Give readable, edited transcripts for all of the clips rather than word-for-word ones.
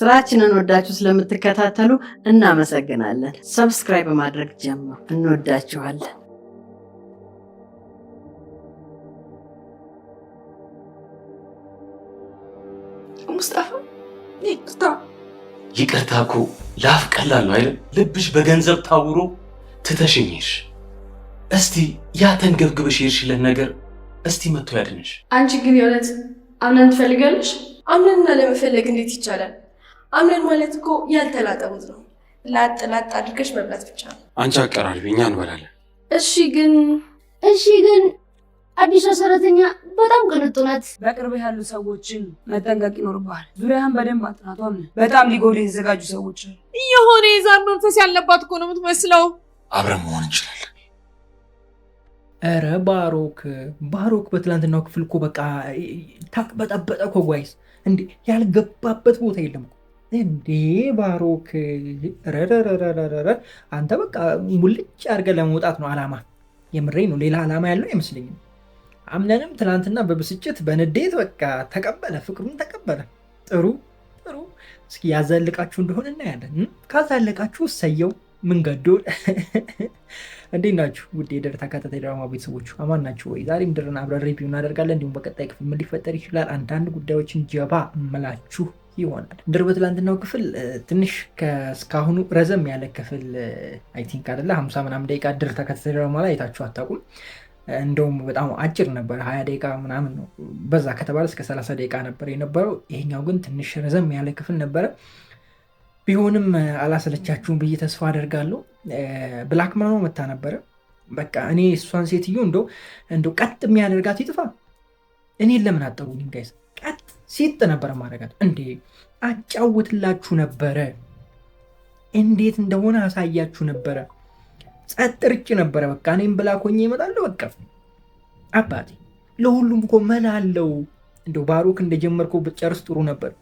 ስራችንን ወዳችሁ ስለምትከታተሉ እናመሰግናለን። ሰብስክራይብ በማድረግ ጀምሩ። እንወዳችኋለን። ሙስጣፋ ይቅርታ እኮ ላፍ ቀላል ነው አይደል? ልብሽ በገንዘብ ታውሮ ትተሽኝሽ። እስቲ ያ ተንገብግበሽ የሄድሽለት ነገር እስቲ መጥቶ ያድንሽ። አንቺ ግን የእውነት አምነን ትፈልጋለሽ? አምነንና ለመፈለግ እንዴት ይቻላል? አምነን ማለት እኮ ያልተላጠ ሙዝ ነው። ላጥ ላጥ አድርገሽ መብላት ብቻ ነው። አንቺ አቀራርቢ፣ እኛ እንበላለን። እሺ ግን አዲሷ ሰራተኛ በጣም ቅንጡ ናት። በቅርብ ያሉ ሰዎችን መጠንቀቅ ይኖርብሃል። ዙሪያህን በደንብ አጥናቷ። በጣም ሊጎዱ የተዘጋጁ ሰዎች የሆነ የዛር መንፈስ ያለባት እኮ ነው የምትመስለው። አብረን መሆን እንችላለን። ኧረ ባሮክ በትላንትናው ክፍል እኮ በቃ ታቅበጠበጠ እኮ ጓይስ። እንዴ ያልገባበት ቦታ የለም እንዴ ባሮክ። ረረረረረ አንተ በቃ ሙልጭ አድርገህ ለመውጣት ነው አላማ። የምሬ ነው፣ ሌላ አላማ ያለው አይመስለኝም። አምነንም ትላንትና በብስጭት በንዴት በቃ ተቀበለ፣ ፍቅሩን ተቀበለ። ጥሩ እስኪ ያዘልቃችሁ እንደሆነ እናያለን። ካዛለቃችሁ እሰየው። ምን ገዶል። እንዴት ናችሁ ውድ የድር ተከታታይ ድራማ ቤተሰቦች፣ አማን ናችሁ ወይ? ዛሬም ድርን አብረን ሪቪው እናደርጋለን። እንዲሁም በቀጣይ ክፍል ምን ሊፈጠር ይችላል አንዳንድ ጉዳዮችን ጀባ እምላችሁ ይሆናል። ድር በትላንትናው ክፍል ትንሽ እስካሁኑ ረዘም ያለ ክፍል አይ ቲንክ አይደለ 50 ምናምን ደቂቃ ድር ተከታታይ ድራማ ላይ አይታችሁ አታውቁም። እንደውም በጣም አጭር ነበር፣ 20 ደቂቃ ምናምን ነው። በዛ ከተባለ እስከ 30 ደቂቃ ነበር የነበረው። ይሄኛው ግን ትንሽ ረዘም ያለ ክፍል ነበረ። ቢሆንም አላሰለቻችሁም ብዬ ተስፋ አደርጋለሁ። ብላክ ማማ መታ ነበረ። በቃ እኔ እሷን ሴትዮ እንደው ቀጥ የሚያደርጋት ይጥፋ። እኔን ለምን አጠሩኝ ጋይስ? ቀጥ ሲጥ ነበረ ማድረጋት። እንዴ አጫውትላችሁ ነበረ፣ እንዴት እንደሆነ አሳያችሁ ነበረ። ጸጥ ርጭ ነበረ። በቃ እኔም ብላክ ሆኜ እመጣለሁ። በቃ አባቴ ለሁሉም እኮ መላ አለው። እንደው ባሮክ እንደጀመርከው ብትጨርስ ጥሩ ነበር።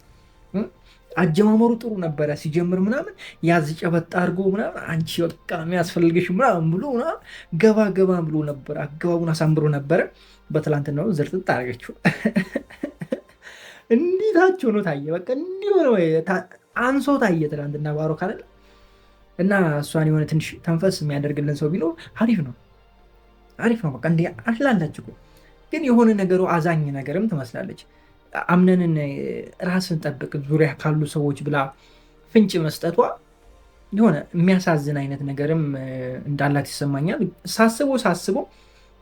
አጀማመሩ ጥሩ ነበረ። ሲጀምር ምናምን ያዝ ጨበጣ አድርጎ ምናምን አንቺ በቃ የሚያስፈልግሽ ምናምን ብሎ ገባ ብሎ ነበር። አገባቡን አሳምሮ ነበረ። በትላንትናው ዝርጥጥ አደረገችው። እንዲታቸው ነው ታየ። በቃ እንዲህ ሆነ አንሶ ታየ ትላንትና ባሮክ አይደል? እና እሷን የሆነ ትንሽ ተንፈስ የሚያደርግልን ሰው ቢኖር አሪፍ ነው። በቃ እንዲህ አስላለች እኮ። ግን የሆነ ነገሩ አዛኝ ነገርም ትመስላለች። አምነንን ራስን ጠብቅ ዙሪያ ካሉ ሰዎች ብላ ፍንጭ መስጠቷ የሆነ የሚያሳዝን አይነት ነገርም እንዳላት ይሰማኛል። ሳስበው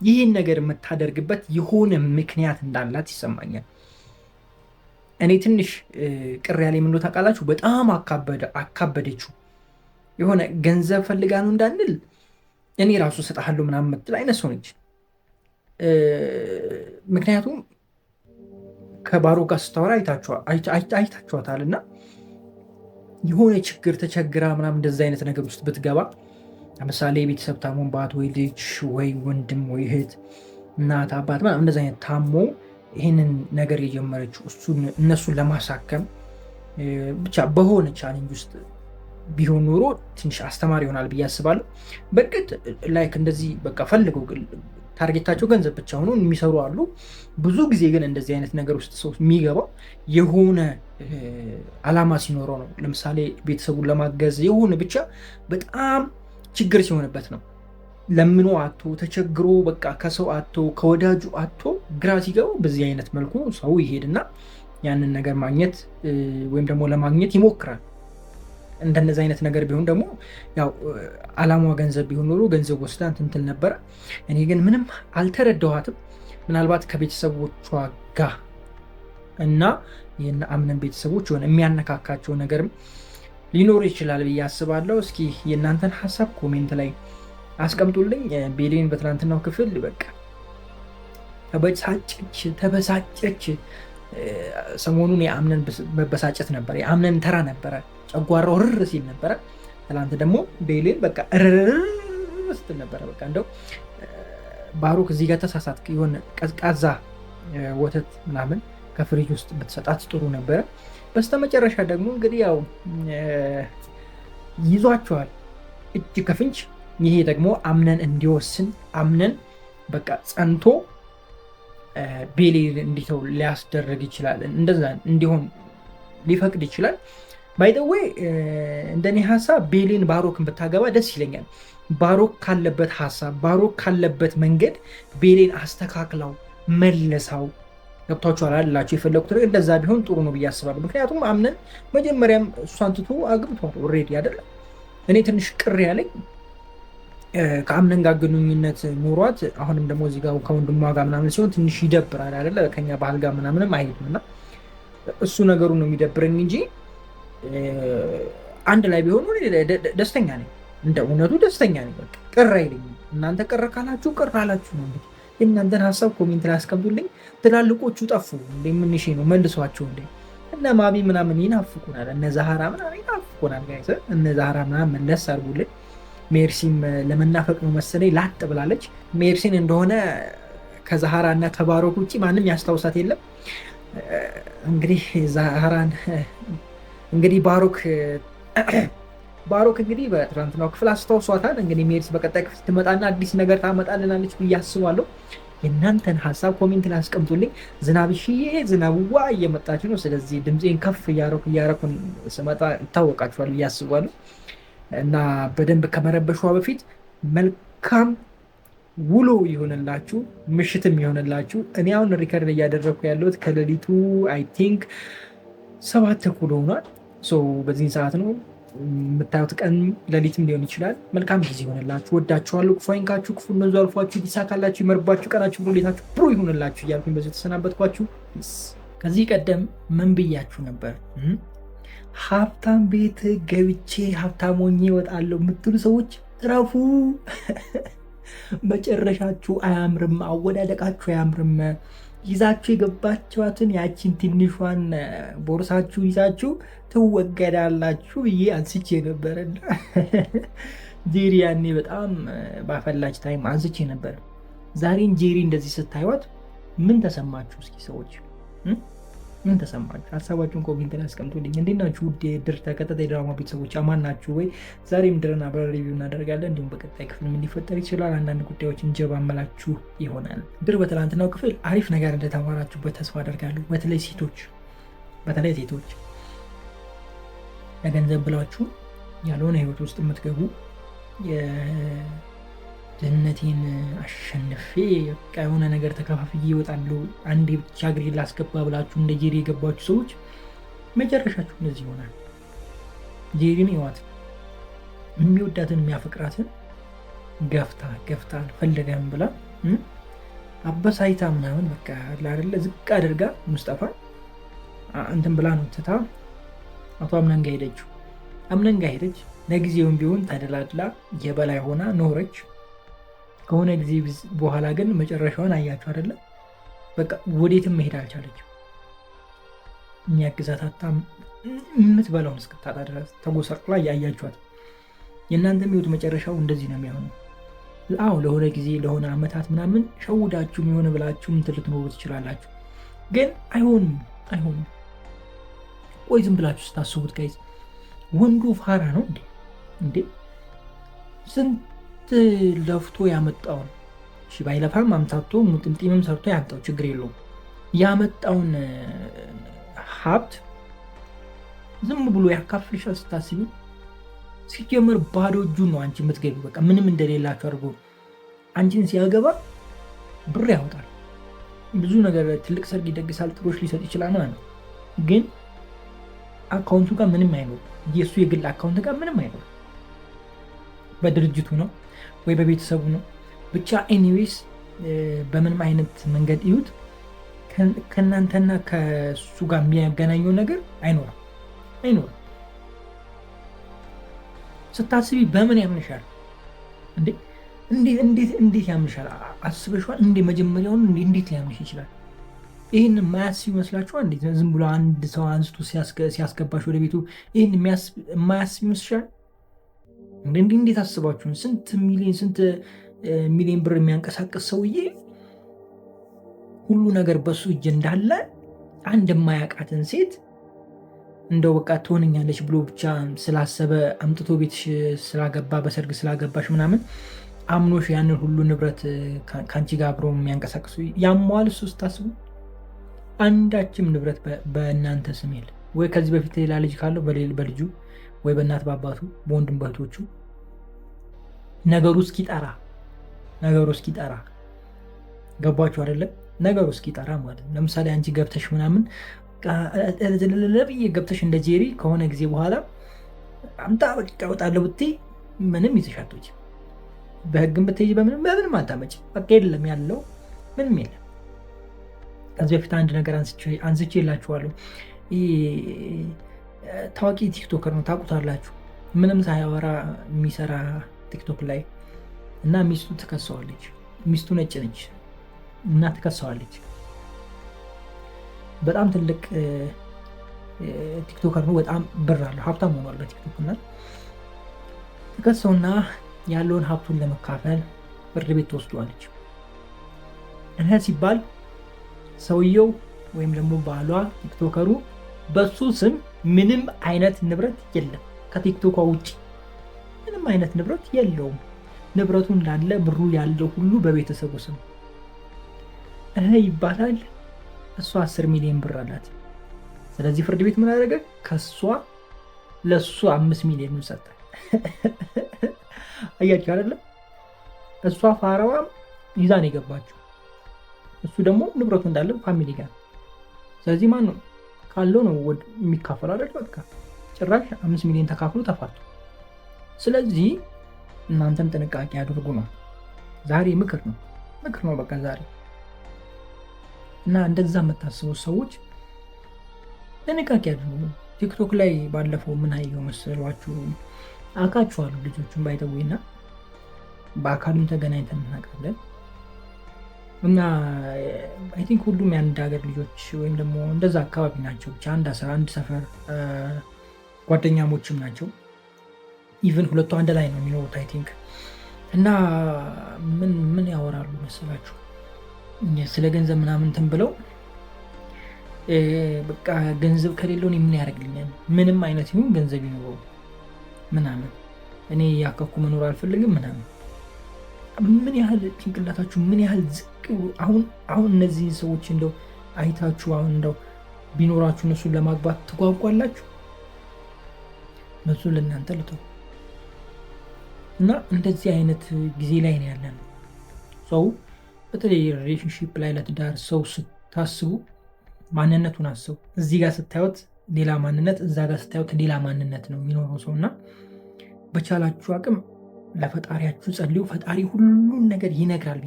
ይህን ነገር የምታደርግበት የሆነ ምክንያት እንዳላት ይሰማኛል። እኔ ትንሽ ቅር ያለ ምን ታውቃላችሁ? በጣም አካበደችው። የሆነ ገንዘብ ፈልጋ ነው እንዳንል እኔ ራሱ እሰጥሃለሁ ምናምን የምትል አይነት ሰው ነች። ምክንያቱም ከባሮክ ጋር ስታወራ አይታችኋታል። እና የሆነ ችግር ተቸግራ ምናምን እንደዚ አይነት ነገር ውስጥ ብትገባ፣ ለምሳሌ የቤተሰብ ታሞባት ወይ ልጅ ወይ ወንድም ወይ እህት እናት አባት ምናምን እንደዚ አይነት ታሞ ይህንን ነገር የጀመረችው እነሱን ለማሳከም ብቻ በሆነ ቻሌንጅ ውስጥ ቢሆን ኖሮ ትንሽ አስተማሪ ይሆናል ብዬ አስባለሁ። በእርግጥ ላይክ እንደዚህ በቃ ፈልገው ታርጌታቸው ገንዘብ ብቻ ሆኖ የሚሰሩ አሉ። ብዙ ጊዜ ግን እንደዚህ አይነት ነገር ውስጥ ሰው የሚገባው የሆነ አላማ ሲኖረው ነው። ለምሳሌ ቤተሰቡን ለማገዝ የሆነ ብቻ በጣም ችግር ሲሆንበት ነው። ለምኖ አቶ ተቸግሮ በቃ ከሰው አቶ ከወዳጁ አቶ ግራ ሲገባው በዚህ አይነት መልኩ ሰው ይሄድና ያንን ነገር ማግኘት ወይም ደግሞ ለማግኘት ይሞክራል። እንደነዚህ አይነት ነገር ቢሆን ደግሞ ያው አላማዋ ገንዘብ ቢሆን ኖሮ ገንዘብ ወስዳ እንትን ነበረ። እኔ ግን ምንም አልተረዳኋትም። ምናልባት ከቤተሰቦቿ ጋር እና የእነ አምነን ቤተሰቦች ሆነ የሚያነካካቸው ነገርም ሊኖር ይችላል ብዬ አስባለሁ። እስኪ የእናንተን ሀሳብ ኮሜንት ላይ አስቀምጡልኝ። ቤሌን በትናንትናው ክፍል በቃ ተበሳጨች። ሰሞኑን የአምነን መበሳጨት ነበር፣ የአምነን ተራ ነበረ። ጨጓራው ርር ሲል ነበረ። ትላንት ደግሞ ቤሌን በቃ ርር ስትል ነበረ። በቃ እንደው ባሮክ እዚህ ጋር ተሳሳት፣ የሆነ ቀዝቃዛ ወተት ምናምን ከፍሪጅ ውስጥ ብትሰጣት ጥሩ ነበረ። በስተመጨረሻ ደግሞ እንግዲህ ያው ይዟቸዋል እጅ ከፍንጅ። ይሄ ደግሞ አምነን እንዲወስን አምነን በቃ ጸንቶ ቤሌን እንዲተው ሊያስደረግ ይችላል። እንደዛ እንዲሆን ሊፈቅድ ይችላል። ባይ ዘ ዌይ እንደኔ ሀሳብ ቤሊን ባሮክን ብታገባ ደስ ይለኛል። ባሮክ ካለበት ሀሳብ ባሮክ ካለበት መንገድ ቤሊን አስተካክላው መልሳው ገብቷችኋል አይደላችሁ? የፈለጉት ነገር እንደዛ ቢሆን ጥሩ ነው ብዬ አስባለሁ። ምክንያቱም አምነን መጀመሪያም እሷን ትቶ አግብቷል ኦልሬዲ አይደለ? እኔ ትንሽ ቅር ያለኝ ከአምነን ጋር ግንኙነት ኖሯት አሁንም ደግሞ እዚህ ጋር ከወንድሟ ጋር ምናምን ሲሆን ትንሽ ይደብራል አይደለ? ከኛ ባህል ጋር ምናምንም አይሄድም እና እሱ ነገሩ ነው የሚደብረኝ እንጂ አንድ ላይ ቢሆኑ ደስተኛ ነኝ። እንደ እውነቱ ደስተኛ ነኝ። በቃ ቅር አይለኝም። እናንተ ቅር ካላችሁ ቅር አላችሁ ነው እንግዲህ። የእናንተን ሀሳብ ኮሜንት ላይ አስቀምጡልኝ። ትላልቆቹ ጠፉ እንደ ምንሽ ነው መልሷቸው እንደ እነ ማቢ ምናምን ይናፍቁናል፣ እነ ዛሃራ ምናምን ይናፍቁናል። ጋይስ እነ ዛሃራ ምናምን መለስ አድርጉልኝ። ሜርሲም ለመናፈቅ ነው መሰለኝ ላጥ ብላለች። ሜርሲን እንደሆነ ከዛሃራ እና ከባሮክ ውጭ ማንም ያስታውሳት የለም። እንግዲህ ዛሃራን እንግዲህ ባሮክ እንግዲህ በትናንትናው ክፍል አስታውሷታል። እንግዲህ ሜርሲ በቀጣይ ክፍል ትመጣና አዲስ ነገር ታመጣልናለች ብዬ አስባለሁ። የእናንተን ሀሳብ ኮሜንት ላይ አስቀምጡልኝ። ዝናብሽዬ ዝናብዋ እየመጣች ነው። ስለዚህ ድምፄን ከፍ እያረኩን ስመጣ ይታወቃችኋል ብዬ አስባለሁ እና በደንብ ከመረበሿ በፊት መልካም ውሎ ይሆንላችሁ፣ ምሽትም ይሆንላችሁ። እኔ አሁን ሪከርድ እያደረግኩ ያለሁት ከሌሊቱ አይ ቲንክ 7 ተኩል ሆኗል። በዚህን ሰዓት ነው የምታዩት። ቀን ሌሊትም ሊሆን ይችላል። መልካም ጊዜ ይሆንላችሁ። ወዳችኋለሁ። ክፉ አይንካችሁ፣ ክፉ መንዙ አልፏችሁ፣ ይሳካላችሁ፣ ይመርባችሁ፣ ቀናችሁ ብሎ ሌታችሁ ብሩ ይሆንላችሁ እያልኩኝ በዚህ ተሰናበትኳችሁ። ከዚህ ቀደም ምን ብያችሁ ነበር? ሀብታም ቤት ገብቼ ሀብታም ሆኜ እወጣለሁ የምትሉ ሰዎች እረፉ። መጨረሻችሁ አያምርም፣ አወዳደቃችሁ አያምርም። ይዛችሁ የገባችኋትን ያቺን ትንሿን ቦርሳችሁ ይዛችሁ ትወገዳላችሁ ብዬ አንስቼ ነበርና ጄሪ ያኔ በጣም ባፈላች ታይም አንስቼ ነበር። ዛሬን ጄሪ እንደዚህ ስታዩት ምን ተሰማችሁ? እስኪ ሰዎች ምን ተሰማችሁ? ሀሳባችሁን ኮሜንት ላይ አስቀምጡልኝ። እንዴት ናችሁ? ውድ የድር ተከታታይ ድራማ ቤተሰቦች አማን ናችሁ ወይ? ዛሬም ድርና አብረን ሪቪው እናደርጋለን። እንዲሁም በቀጣይ ክፍል ምን ሊፈጠር ይችላል አንዳንድ ጉዳዮችን ጀባ መላችሁ ይሆናል። ድር በትናንትናው ክፍል አሪፍ ነገር እንደተማራችሁበት ተስፋ አደርጋለሁ። በተለይ ሴቶች ለገንዘብ ብላችሁ ያልሆነ ህይወት ውስጥ የምትገቡ ድህነቴን አሸንፌ የሆነ ነገር ተከፋፍዬ እወጣለሁ አንዴ ብቻ እግሬ ላስገባ ብላችሁ እንደ ጄሪ የገባችሁ ሰዎች መጨረሻችሁ እንደዚህ ይሆናል። ጄሪን ይዋት የሚወዳትን የሚያፈቅራትን ገፍታ አልፈለገም ብላ አበሳይታ ምናምን በቃ አይደለ ዝቅ አድርጋ ሙስጠፋ እንትን ብላ ነው ትታ አቶ አምነን ጋር ሄደችው። አምነን ጋር ሄደች። ለጊዜውም ቢሆን ተደላድላ የበላይ ሆና ኖረች። ከሆነ ጊዜ በኋላ ግን መጨረሻውን አያችሁ አይደለ? በቃ ወዴትም መሄድ አልቻለችም። የሚያግዛት አጣ፣ የምትበላውን እስክታጣ ድረስ ተጎሳቅላ ያያችኋት። የእናንተም ህይወት መጨረሻው እንደዚህ ነው የሚሆነው። አዎ ለሆነ ጊዜ ለሆነ አመታት ምናምን ሸውዳችሁም የሆነ ብላችሁም ልትኖሩ ትችላላችሁ። ግን አይሆንም። ቆይ ዝም ብላችሁ ስታስቡት ጋይዝ ወንዱ ፋራ ነው እንዴ? ስንት ለፍቶ ያመጣውን ባይለፋም አምታቶ ሙጥምጢምም ሰርቶ ያመጣው ችግር የለውም። ያመጣውን ሀብት ዝም ብሎ ያካፍልሻል ስታስቢ። ሲጀመር ባዶ እጁን ነው አንቺ የምትገቢ። በቃ ምንም እንደሌላችሁ አድርጎ አንቺን ሲያገባ ብር ያወጣል። ብዙ ነገር ትልቅ ሰርግ ይደግሳል፣ ጥሮች ሊሰጥ ይችላል ማለት ነው። ግን አካውንቱ ጋር ምንም አይኖር። የእሱ የግል አካውንት ጋር ምንም አይኖር። በድርጅቱ ነው ወይ በቤተሰቡ ነው ብቻ ኤኒዌይስ በምንም አይነት መንገድ ይዩት ከእናንተና ከእሱ ጋር የሚያገናኘው ነገር አይኖርም። ስታስቢ በምን ያምንሻል እንዴት ያምንሻል? አስበሽዋል? መጀመሪያውን እንዴት ሊያምንሽ ይችላል? ይህን የማያስብ ይመስላችኋል? እንዴት ዝም ብሎ አንድ ሰው አንስቶ ሲያስገባሽ ወደ ቤቱ ይህን የማያስብ ይመስልሻል? እንዴት አስባችሁን? ስንት ሚሊዮን ብር የሚያንቀሳቀስ ሰውዬ ሁሉ ነገር በሱ እጅ እንዳለ አንድ የማያውቃትን ሴት እንደው በቃ ትሆነኛለች ብሎ ብቻ ስላሰበ አምጥቶ ቤትሽ ስላገባ በሰርግ ስላገባሽ ምናምን አምኖሽ ያንን ሁሉ ንብረት ከአንቺ ጋር አብሮ የሚያንቀሳቅሱ ያሟል። እሱ ስታስቡ አንዳችም ንብረት በእናንተ ስም የለ። ወይ ከዚህ በፊት ሌላ ልጅ ካለው በልጁ ወይ በእናት በአባቱ በወንድም በእህቶቹ ነገሩ እስኪጠራ ገባችሁ አይደለም? ነገሩ እስኪጠራ ማለት ነው። ለምሳሌ አንቺ ገብተሽ ምናምን ለብዬ ገብተሽ እንደ ጄሪ ከሆነ ጊዜ በኋላ አምጣ በቃ እወጣለሁ ብትይ ምንም ይዘሻቶች በህግም ብትይ በምንም አታመጭ። በቃ የለም ያለው ምንም የለም። ከዚህ በፊት አንድ ነገር አንስቼ የላችኋለሁ። ታዋቂ ቲክቶከር ነው ታውቁታላችሁ። ምንም ሳያወራ የሚሰራ ቲክቶክ ላይ እና ሚስቱ ትከሰዋለች። ሚስቱ ነጭ ነች እና ትከሰዋለች። በጣም ትልቅ ቲክቶከር ነው። በጣም ብር አለው፣ ሀብታም ሆኗል በቲክቶክ እና ትከሰውና ያለውን ሀብቱን ለመካፈል ፍርድ ቤት ተወስዷለች። እህ ሲባል ሰውየው ወይም ደግሞ ባሏ ቲክቶከሩ በሱ ስም ምንም አይነት ንብረት የለም። ከቲክቶኳ ውጭ ምንም አይነት ንብረት የለውም። ንብረቱ እንዳለ ብሩ ያለው ሁሉ በቤተሰቡ ስም ይባላል። እሷ 10 ሚሊዮን ብር አላት። ስለዚህ ፍርድ ቤት ምን አደረገ? ከሷ ለሱ 5 ሚሊዮን ሰጠ። አያችሁ አይደለ? እሷ ፋራዋም ይዛን የገባችው እሱ ደግሞ ንብረቱ እንዳለ ፋሚሊ ጋር። ስለዚህ ማን ነው ካለው ነው የሚካፈል አይደል? በቃ ጭራሽ 5 ሚሊዮን ተካፍሎ ተፋቱ። ስለዚህ እናንተም ጥንቃቄ አድርጉ ነው ዛሬ ምክር ነው በቃ ዛሬ እና እንደዛ የምታስቡ ሰዎች ጥንቃቄ አድርጉ። ቲክቶክ ላይ ባለፈው ምን አየሁ መሰሏችሁ? አውቃችኋለሁ ልጆቹን ባይተውና በአካልም ተገናኝተን እናውቃለን እና አይ ቲንክ ሁሉም የአንድ ሀገር ልጆች ወይም ደግሞ እንደዛ አካባቢ ናቸው። ብቻ አንድ ሰፈር ጓደኛሞችም ናቸው። ኢቨን ሁለቱ አንድ ላይ ነው የሚኖሩት አይ ቲንክ። እና ምን ያወራሉ መሰላችሁ? ስለ ገንዘብ ምናምን እንትን ብለው በቃ ገንዘብ ከሌለው እኔ ምን ያደርግልኛል? ምንም አይነት ይሁን ገንዘብ ይኖረው ምናምን እኔ ያከኩ መኖር አልፈልግም ምናምን። ምን ያህል ጭንቅላታችሁ ምን ያህል ዝቅ። አሁን እነዚህ ሰዎች እንደው አይታችሁ አሁን እንደው ቢኖራችሁ እነሱን ለማግባት ትጓጓላችሁ? እነሱን ለእናንተ ልተው እና እንደዚህ አይነት ጊዜ ላይ ነው ያለን። ሰው በተለይ ሪሌሽንሺፕ ላይ ለትዳር ሰው ስታስቡ ማንነቱን አስቡ። እዚህ ጋር ስታዩት ሌላ ማንነት፣ እዛ ጋር ስታዩት ሌላ ማንነት ነው የሚኖረው ሰው እና በቻላችሁ አቅም ለፈጣሪያችሁ ጸልዩ። ፈጣሪ ሁሉን ነገር ይነግራል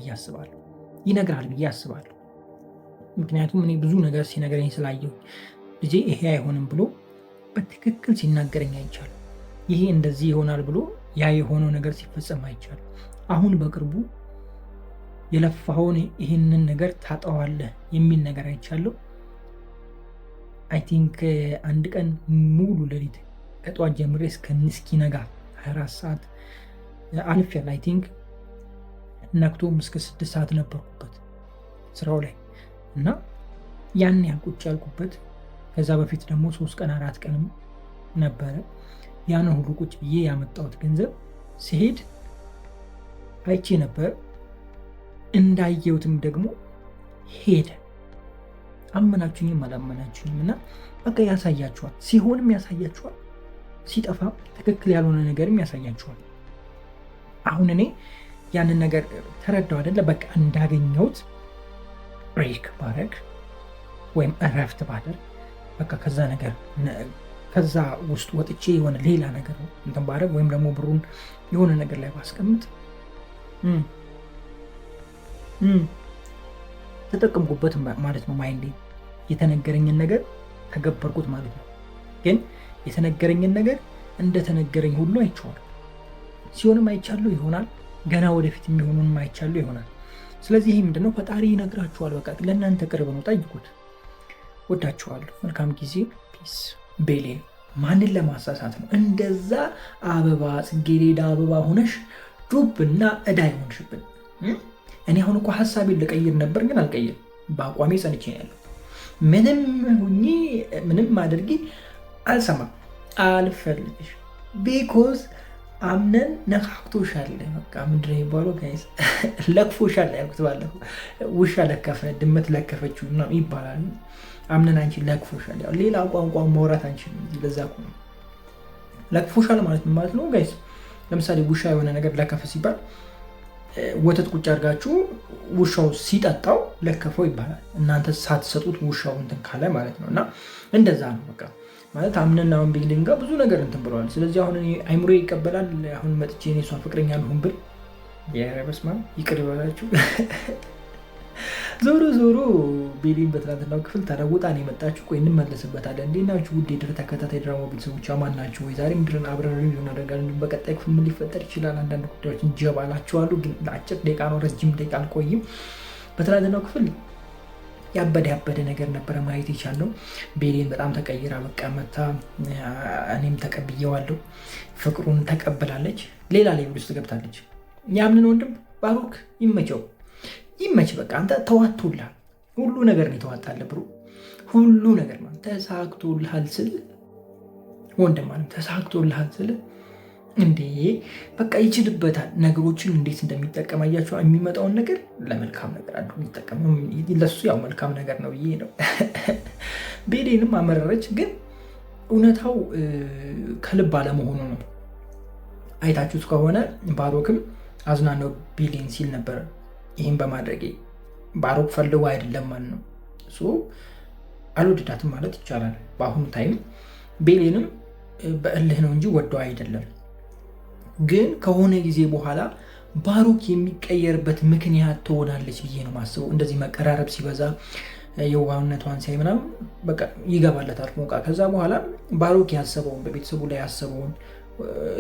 ብዬ አስባለሁ። ምክንያቱም እኔ ብዙ ነገር ሲነገረኝ ስላየሁ ልጄ ይሄ አይሆንም ብሎ በትክክል ሲናገረኝ አይቻልም። ይሄ እንደዚህ ይሆናል ብሎ ያ የሆነው ነገር ሲፈጸም አይቻልም። አሁን በቅርቡ የለፋውን ይህንን ነገር ታጠዋለህ የሚል ነገር አይቻለሁ። አይ ቲንክ አንድ ቀን ሙሉ ሌሊት ከጠዋት ጀምሬ እስኪነጋ 24 ሰዓት አልፌያለሁ። አይ ቲንክ ነክቶም እስከ 6 ሰዓት ነበርኩበት ስራው ላይ እና ያን ያልቁጭ ያልኩበት። ከዛ በፊት ደግሞ 3 ቀን 4 ቀንም ነበረ። ያን ሁሉ ቁጭ ብዬ ያመጣሁት ገንዘብ ሲሄድ አይቼ ነበር። እንዳየሁትም ደግሞ ሄደ። አመናችሁኝም አላመናችሁኝም እና በቃ ያሳያችኋል። ሲሆንም ያሳያችኋል፣ ሲጠፋም ትክክል ያልሆነ ነገርም ያሳያችኋል። አሁን እኔ ያንን ነገር ተረዳው አይደለ? በቃ እንዳገኘሁት ብሬክ ባረግ ወይም እረፍት ባደርግ በቃ ከዛ ውስጥ ወጥቼ የሆነ ሌላ ነገር እንትን ባረግ ወይም ደግሞ ብሩን የሆነ ነገር ላይ ባስቀምጥ ተጠቀምኩበት ማለት ነው። ማይንዴ የተነገረኝን ነገር ተገበርኩት ማለት ነው። ግን የተነገረኝን ነገር እንደተነገረኝ ሁሉ አይቼዋለሁ። ሲሆንም አይቻለሁ ይሆናል፣ ገና ወደፊት የሚሆኑንም አይቻለሁ ይሆናል። ስለዚህ ይህ ምንድነው? ፈጣሪ ይነግራችኋል። በቃ ለእናንተ ቅርብ ነው፣ ጠይቁት። ወዳችኋለሁ። መልካም ጊዜ። ፒስ። ቤሌ ማንን ለማሳሳት ነው እንደዛ አበባ ጽጌረዳ አበባ ሆነሽ ዱብ እና እዳ ይሆንሽብን? እኔ አሁን እኮ ሀሳቤን ልቀይር ነበር፣ ግን አልቀይርም። በአቋሜ ጸንቼ ያለሁ ምንም ሁኚ ምንም አድርጊ አልሰማም፣ አልፈልግሽ። ቢኮዝ አምነን ነካክቶሻል። በቃ ምንድን ነው የሚባለው ጋይስ? ለክፎሻል ያልኩት ባለፈው። ውሻ ለከፈ ድመት ለከፈችው ምናምን ይባላል። አምነን አንቺን ለክፎሻል። ያው ሌላ ቋንቋ ማውራት አንቺን ለዛ እኮ ነው ለክፎሻል ማለት ምን ማለት ነው ጋይስ? ለምሳሌ ውሻ የሆነ ነገር ለከፈ ሲባል ወተት ቁጭ አድርጋችሁ ውሻው ሲጠጣው ለከፈው ይባላል። እናንተ ሳትሰጡት ውሻው እንትን ካለ ማለት ነው። እና እንደዛ ነው በቃ ማለት አምነን አሁን ቢልዲንግ ጋር ብዙ ነገር እንትን ብለዋል። ስለዚህ አሁን አይምሮ ይቀበላል። አሁን መጥቼ እኔ እሷ ፍቅረኛ ልሁን ብል የረበስማ ይቅር ይበላችሁ። ዞሮ ቤሊን በትናንትናው ክፍል ተለውጣ ነው የመጣችሁ። ቆይ እንመለስበታለን። እንዴት ናችሁ ውድ የድር ተከታታይ ድራማ ቤተሰቦች አማን ናችሁ ወይ? ዛሬ ምድርን አብረን ሪቪው እናደርጋለን። በቀጣይ ክፍል ምን ሊፈጠር ይችላል? አንዳንድ ጉዳዮች እንጀባላችኋሉ፣ ግን ለአጭር ደቂቃ ነው፣ ረጅም ደቂቃ አልቆይም። በትናንትናው ክፍል ያበደ ነገር ነበረ ማየት የቻልነው። ቤሊን በጣም ተቀይራ በቃ መታ፣ እኔም ተቀብዬዋለሁ፣ ፍቅሩን ተቀብላለች። ሌላ ሌቭል ውስጥ ገብታለች። ያምንን ወንድም ባሮክ ይመች በቃ አንተ ተዋጥቶልሃል። ሁሉ ነገር ነው የተዋጣልህ ብሩ፣ ሁሉ ነገር ማለት ተሳክቶልሃል ስል ወንድም ማለት ተሳክቶልሃል ስል እንዴ በቃ ይችልበታል። ነገሮችን እንዴት እንደሚጠቀም አያችሁ። የሚመጣውን ነገር ለመልካም ነገር አድርጎ የሚጠቀም ለሱ ያው መልካም ነገር ነው ብዬ ነው። ቤሊንም አመረረች፣ ግን እውነታው ከልብ አለመሆኑ ነው። አይታችሁት ከሆነ ባሮክም አዝናነው ቤሊን ሲል ነበር። ይህም በማድረጌ ባሮክ ፈልጎ አይደለም ማለት ነው። አልወደዳትም ማለት ይቻላል። በአሁኑ ታይም ቤሊንም በእልህ ነው እንጂ ወደው አይደለም። ግን ከሆነ ጊዜ በኋላ ባሮክ የሚቀየርበት ምክንያት ትሆናለች ብዬ ነው ማስበው። እንደዚህ መቀራረብ ሲበዛ የዋህነቷን ሲያይ ምናምን በቃ ይገባለታል ሞቃ። ከዛ በኋላ ባሮክ ያሰበውን በቤተሰቡ ላይ ያሰበውን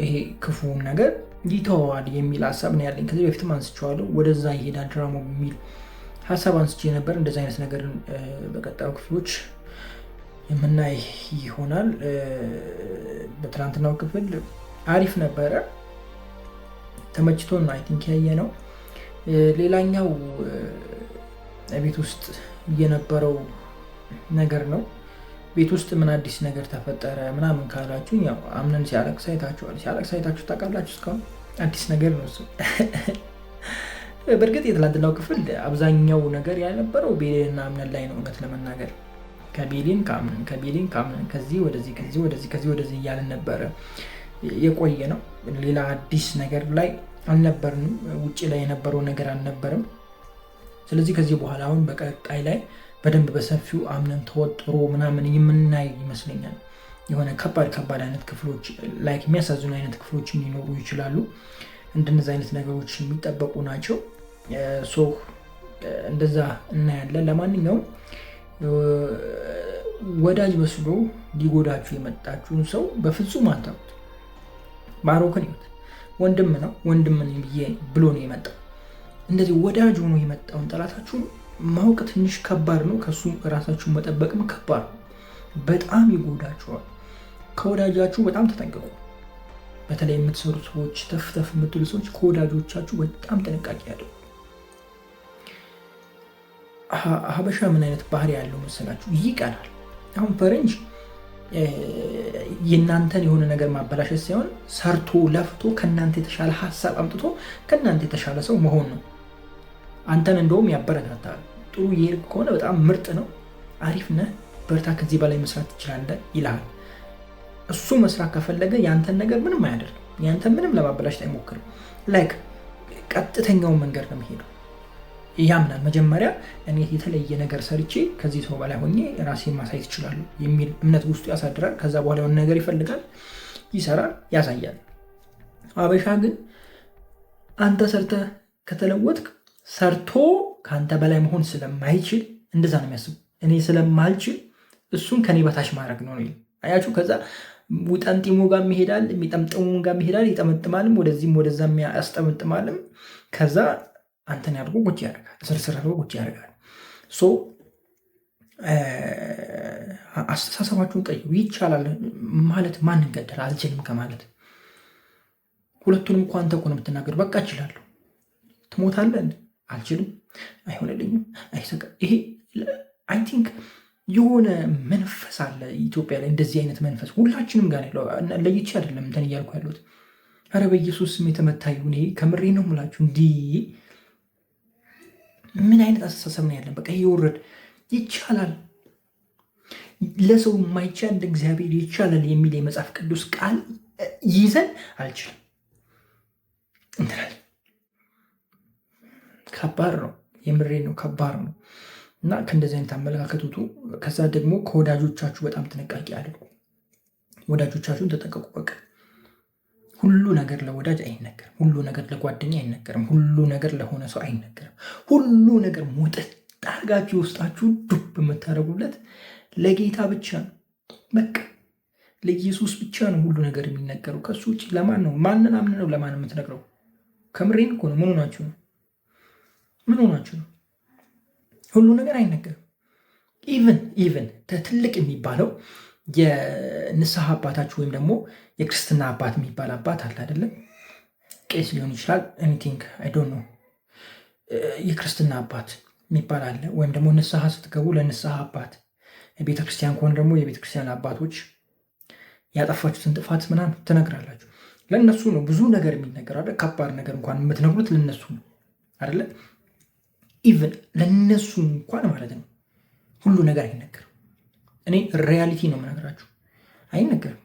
ይሄ ክፉውን ነገር ይተዋል የሚል ሀሳብ ነው ያለኝ። ከዚህ በፊትም አንስቼዋለሁ። ወደዛ ይሄዳል ድራማው የሚል ሀሳብ አንስቼ ነበር። እንደዚህ አይነት ነገር በቀጣዩ ክፍሎች የምናይ ይሆናል። በትናንትናው ክፍል አሪፍ ነበረ፣ ተመችቶን ነው አይ ቲንክ ያየ ነው። ሌላኛው ቤት ውስጥ የነበረው ነገር ነው። ቤት ውስጥ ምን አዲስ ነገር ተፈጠረ ምናምን ካላችሁ ያው አምነን ሲያለቅስ አይታችሁ ታውቃላችሁ። እስካሁን አዲስ ነገር ነው እሱ። በእርግጥ የትላንትናው ክፍል አብዛኛው ነገር ያልነበረው ቤሊንና አምነን ላይ ነው። እውነት ለመናገር ከቤሊን ከአምነን ከዚህ ወደዚህ እያልን ነበረ የቆየ ነው። ሌላ አዲስ ነገር ላይ አልነበርንም። ውጭ ላይ የነበረው ነገር አልነበርም። ስለዚህ ከዚህ በኋላ አሁን በቀጣይ ላይ በደንብ በሰፊው አምነን ተወጥሮ ምናምን የምናይ ይመስለኛል። የሆነ ከባድ አይነት ክፍሎች ላይ የሚያሳዝኑ አይነት ክፍሎችን ሊኖሩ ይችላሉ። እንደነዚህ አይነት ነገሮች የሚጠበቁ ናቸው። እንደዛ እናያለን። ለማንኛውም ወዳጅ መስሎ ሊጎዳችሁ የመጣችሁን ሰው በፍጹም አታውቁት። ባሮክን ይሁት ወንድም ነው ወንድምን ብሎ ነው የመጣው። እንደዚህ ወዳጅ ሆኖ የመጣውን ጠላታችሁን ማወቅ ትንሽ ከባድ ነው። ከሱ ራሳችሁን መጠበቅም ከባድ ነው። በጣም ይጎዳችኋል። ከወዳጃችሁ በጣም ተጠንቀቁ። በተለይ የምትሰሩ ሰዎች፣ ተፍተፍ የምትሉ ሰዎች ከወዳጆቻችሁ በጣም ጥንቃቄ ያድርጉ። ሀበሻ ምን አይነት ባህሪ ያለው መሰላችሁ? ይቀናል። አሁን ፈረንጅ የእናንተን የሆነ ነገር ማበላሸት ሳይሆን ሰርቶ ለፍቶ ከእናንተ የተሻለ ሀሳብ አምጥቶ ከእናንተ የተሻለ ሰው መሆን ነው። አንተን እንደውም ያበረታታል። ጥሩ የሄድክ ከሆነ በጣም ምርጥ ነው፣ አሪፍ ነህ፣ በርታ፣ ከዚህ በላይ መስራት ትችላለህ ይልሃል። እሱ መስራት ከፈለገ ያንተን ነገር ምንም አያደርግም። ያንተን ምንም ለማበላሸት አይሞክርም። ላይክ ቀጥተኛውን መንገድ ነው የሚሄደው። ያምናል። መጀመሪያ እኔ የተለየ ነገር ሰርቼ ከዚህ ሰው በላይ ሆኜ ራሴን ማሳየት እችላለሁ የሚል እምነት ውስጡ ያሳድራል። ከዛ በኋላ የሆነ ነገር ይፈልጋል፣ ይሰራል፣ ያሳያል። ሀበሻ ግን አንተ ሰርተህ ከተለወጥክ ሰርቶ ከአንተ በላይ መሆን ስለማይችል እንደዛ ነው የሚያስቡ። እኔ ስለማልችል እሱን ከኔ በታች ማድረግ ነው። አያችሁ። ከዛ ውጠንጢሙ ጋር ይሄዳል፣ የሚጠምጥሙ ጋር ይሄዳል፣ ይጠመጥማልም፣ ወደዚህም ወደዛም ያስጠመጥማልም። ከዛ አንተን ያድርጎ ቁጭ ያደርጋል፣ ስርስር አድርጎ ቁጭ ያደርጋል። አስተሳሰባችሁን ቀይሩ። ይቻላል ማለት ማንን ገደል አልችልም ከማለት ሁለቱንም እኮ አንተ እኮ ነው የምትናገር። በቃ እችላለሁ፣ ትሞታለህ፣ አልችልም፣ አይሆንልኝም፣ አይሰቃ። ይሄ አይ ቲንክ የሆነ መንፈስ አለ ኢትዮጵያ ላይ፣ እንደዚህ አይነት መንፈስ ሁላችንም ጋር ያለው። ለይቼ አይደለም እንትን እያልኩ ያለሁት። ኧረ በኢየሱስ ስም የተመታ ይሁን። ይሄ ከምሬ ነው የምላችሁ። እንዲህ ምን አይነት አስተሳሰብ ነው ያለን? በቃ ይወረድ። ይቻላል ለሰው የማይቻል ለእግዚአብሔር ይቻላል የሚል የመጽሐፍ ቅዱስ ቃል ይዘን አልችልም እንትላል። ከባድ ነው፣ የምሬ ነው፣ ከባድ ነው። እና ከእንደዚህ አይነት አመለካከት ውጡ። ከዛ ደግሞ ከወዳጆቻችሁ በጣም ጥንቃቄ አድርጉ። ወዳጆቻችሁን ተጠንቀቁ። በቃ ሁሉ ነገር ለወዳጅ አይነገርም። ሁሉ ነገር ለጓደኛ አይነገርም። ሁሉ ነገር ለሆነ ሰው አይነገርም። ሁሉ ነገር ሙጥጥ አድርጋችሁ ውስጣችሁ ዱብ የምታደርጉለት ለጌታ ብቻ ነው። በቃ ለኢየሱስ ብቻ ነው ሁሉ ነገር የሚነገረው። ከሱ ውጭ ለማን ነው? ማንን አምን ነው ለማን የምትነግረው? ከምሬን እኮ ነው። ምን ሆናችሁ ነው? ምን ሆናችሁ ነው? ሁሉ ነገር አይነገርም። ኢቨን ትልቅ የሚባለው የንስሐ አባታችሁ ወይም ደግሞ የክርስትና አባት የሚባል አባት አለ አይደለም? ቄስ ሊሆን ይችላል። ኤኒቲንግ አይ ዶንት ኖ። የክርስትና አባት የሚባል አለ። ወይም ደግሞ ንስሐ ስትገቡ ለንስሐ አባት፣ ቤተክርስቲያን ከሆነ ደግሞ የቤተክርስቲያን አባቶች ያጠፋችሁትን ጥፋት ምናምን ትነግራላችሁ። ለእነሱ ነው ብዙ ነገር የሚነገር አይደል? ከባድ ነገር እንኳን የምትነግሩት ለእነሱ ነው አይደለ? ኢቨን ለእነሱ እንኳን ማለት ነው ሁሉ ነገር አይነገርም። እኔ ሪያሊቲ ነው የምነግራችሁ፣ አይነገርም።